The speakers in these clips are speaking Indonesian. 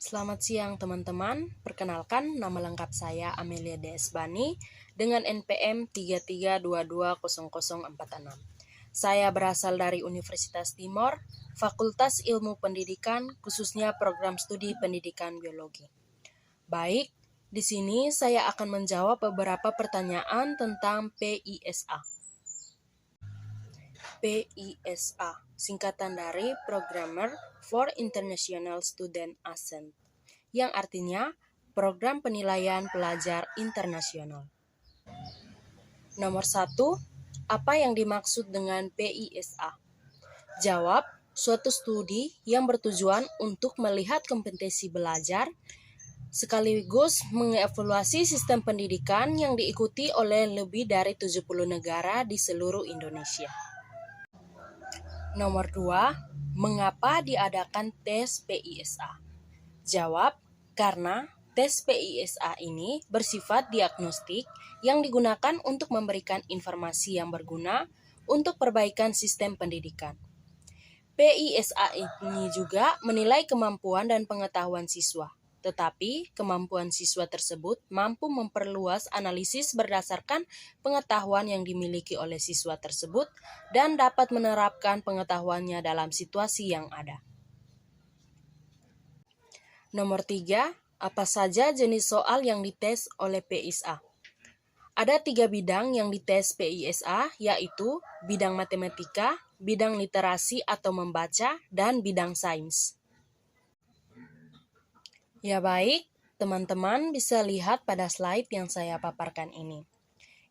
Selamat siang teman-teman, perkenalkan nama lengkap saya Amelia DS Bani dengan NPM 33220046. Saya berasal dari Universitas Timor, Fakultas Ilmu Pendidikan, khususnya program studi pendidikan biologi. Baik, di sini saya akan menjawab beberapa pertanyaan tentang PISA. PISA, singkatan dari Programmer for International Student Assessment, yang artinya Program Penilaian Pelajar Internasional. Nomor 1, apa yang dimaksud dengan PISA? Jawab, suatu studi yang bertujuan untuk melihat kompetensi belajar sekaligus mengevaluasi sistem pendidikan yang diikuti oleh lebih dari 70 negara di seluruh Indonesia. Nomor 2, mengapa diadakan tes PISA? Jawab, karena tes PISA ini bersifat diagnostik yang digunakan untuk memberikan informasi yang berguna untuk perbaikan sistem pendidikan. PISA ini juga menilai kemampuan dan pengetahuan siswa. Tetapi, kemampuan siswa tersebut mampu memperluas analisis berdasarkan pengetahuan yang dimiliki oleh siswa tersebut dan dapat menerapkan pengetahuannya dalam situasi yang ada. Nomor 3, apa saja jenis soal yang dites oleh PISA? Ada 3 bidang yang dites PISA, yaitu bidang matematika, bidang literasi atau membaca, dan bidang sains. Ya baik, teman-teman bisa lihat pada slide yang saya paparkan ini.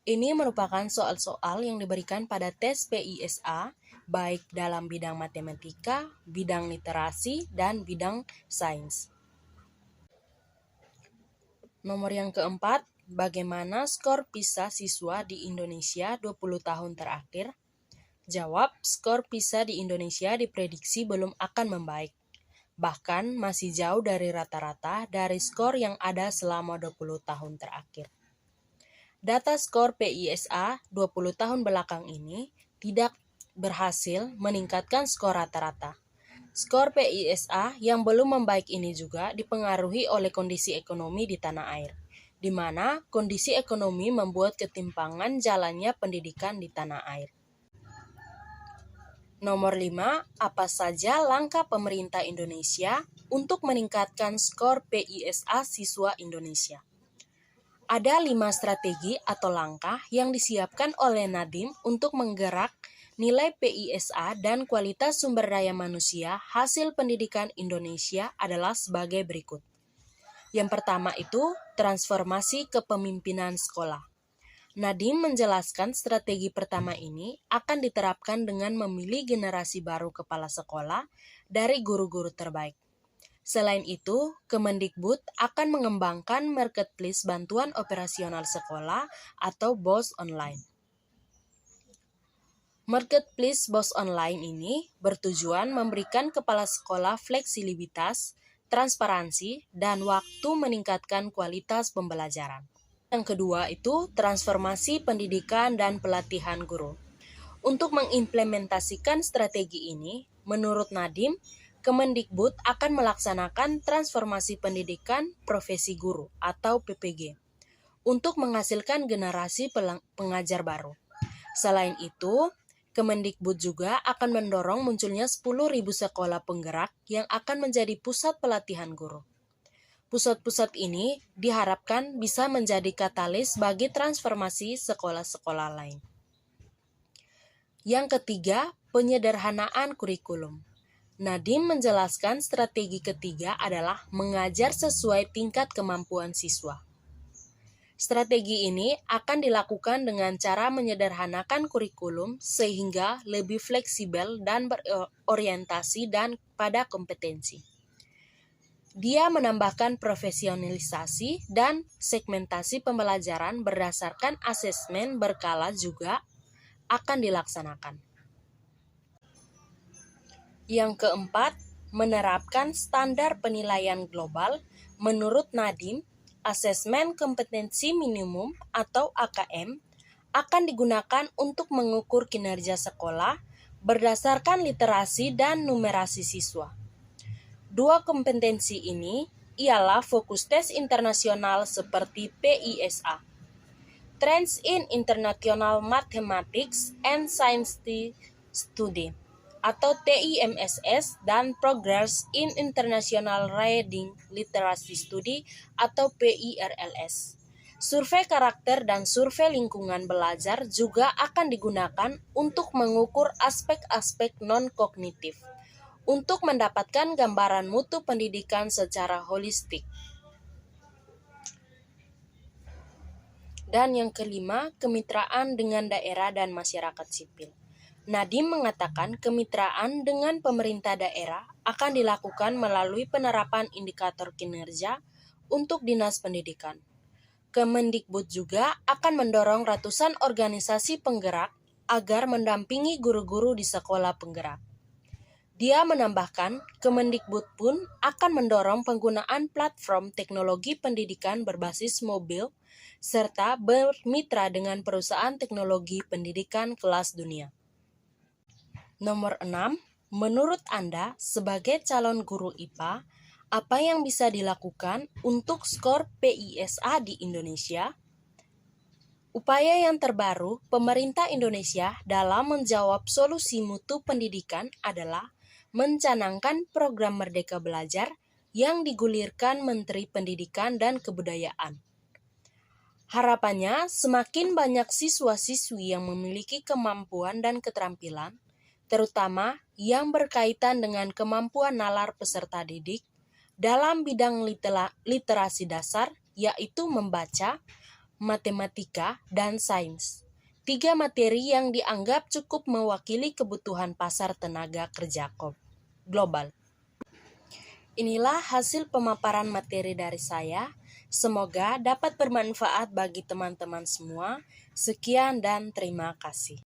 Ini merupakan soal-soal yang diberikan pada tes PISA, baik dalam bidang matematika, bidang literasi, dan bidang sains. Nomor yang keempat, bagaimana skor PISA siswa di Indonesia 20 tahun terakhir? Jawab, skor PISA di Indonesia diprediksi belum akan membaik. Bahkan masih jauh dari rata-rata dari skor yang ada selama 20 tahun terakhir. Data skor PISA 20 tahun belakang ini tidak berhasil meningkatkan skor rata-rata. Skor PISA yang belum membaik ini juga dipengaruhi oleh kondisi ekonomi di tanah air, di mana kondisi ekonomi membuat ketimpangan jalannya pendidikan di tanah air. Nomor 5, apa saja langkah pemerintah Indonesia untuk meningkatkan skor PISA siswa Indonesia? Ada 5 strategi atau langkah yang disiapkan oleh Nadiem untuk menggerak nilai PISA dan kualitas sumber daya manusia hasil pendidikan Indonesia adalah sebagai berikut. Yang pertama itu transformasi kepemimpinan sekolah. Nadiem menjelaskan strategi pertama ini akan diterapkan dengan memilih generasi baru kepala sekolah dari guru-guru terbaik. Selain itu, Kemendikbud akan mengembangkan marketplace bantuan operasional sekolah atau BOS online. Marketplace BOS online ini bertujuan memberikan kepala sekolah fleksibilitas, transparansi, dan waktu meningkatkan kualitas pembelajaran. Yang kedua itu transformasi pendidikan dan pelatihan guru. Untuk mengimplementasikan strategi ini, menurut Nadiem, Kemendikbud akan melaksanakan transformasi pendidikan profesi guru atau PPG untuk menghasilkan generasi pengajar baru. Selain itu, Kemendikbud juga akan mendorong munculnya 10.000 sekolah penggerak yang akan menjadi pusat pelatihan guru. Pusat-pusat ini diharapkan bisa menjadi katalis bagi transformasi sekolah-sekolah lain. Yang ketiga, penyederhanaan kurikulum. Nadiem menjelaskan strategi ketiga adalah mengajar sesuai tingkat kemampuan siswa. Strategi ini akan dilakukan dengan cara menyederhanakan kurikulum sehingga lebih fleksibel dan berorientasi dan pada kompetensi. Dia menambahkan profesionalisasi dan segmentasi pembelajaran berdasarkan asesmen berkala juga akan dilaksanakan. Yang keempat, menerapkan standar penilaian global. Menurut Nadiem, asesmen kompetensi minimum atau AKM akan digunakan untuk mengukur kinerja sekolah berdasarkan literasi dan numerasi siswa. Dua kompetensi ini ialah fokus tes internasional seperti PISA, Trends in International Mathematics and Science Study, atau TIMSS, dan Progress in International Reading Literacy Study, atau PIRLS. Survei karakter dan survei lingkungan belajar juga akan digunakan untuk mengukur aspek-aspek non-kognitif, untuk mendapatkan gambaran mutu pendidikan secara holistik. Dan yang kelima, kemitraan dengan daerah dan masyarakat sipil. Nadiem mengatakan kemitraan dengan pemerintah daerah akan dilakukan melalui penerapan indikator kinerja untuk Dinas Pendidikan. Kemendikbud juga akan mendorong ratusan organisasi penggerak agar mendampingi guru-guru di sekolah penggerak. Dia menambahkan, Kemendikbud pun akan mendorong penggunaan platform teknologi pendidikan berbasis mobil serta bermitra dengan perusahaan teknologi pendidikan kelas dunia. Nomor 6, menurut Anda sebagai calon guru IPA, apa yang bisa dilakukan untuk skor PISA di Indonesia? Upaya yang terbaru pemerintah Indonesia dalam menjawab solusi mutu pendidikan adalah mencanangkan program Merdeka Belajar yang digulirkan Menteri Pendidikan dan Kebudayaan. Harapannya, semakin banyak siswa-siswi yang memiliki kemampuan dan keterampilan, terutama yang berkaitan dengan kemampuan nalar peserta didik dalam bidang literasi dasar, yaitu membaca, matematika, dan sains. 3 materi yang dianggap cukup mewakili kebutuhan pasar tenaga kerja global. Inilah hasil pemaparan materi dari saya. Semoga dapat bermanfaat bagi teman-teman semua. Sekian dan terima kasih.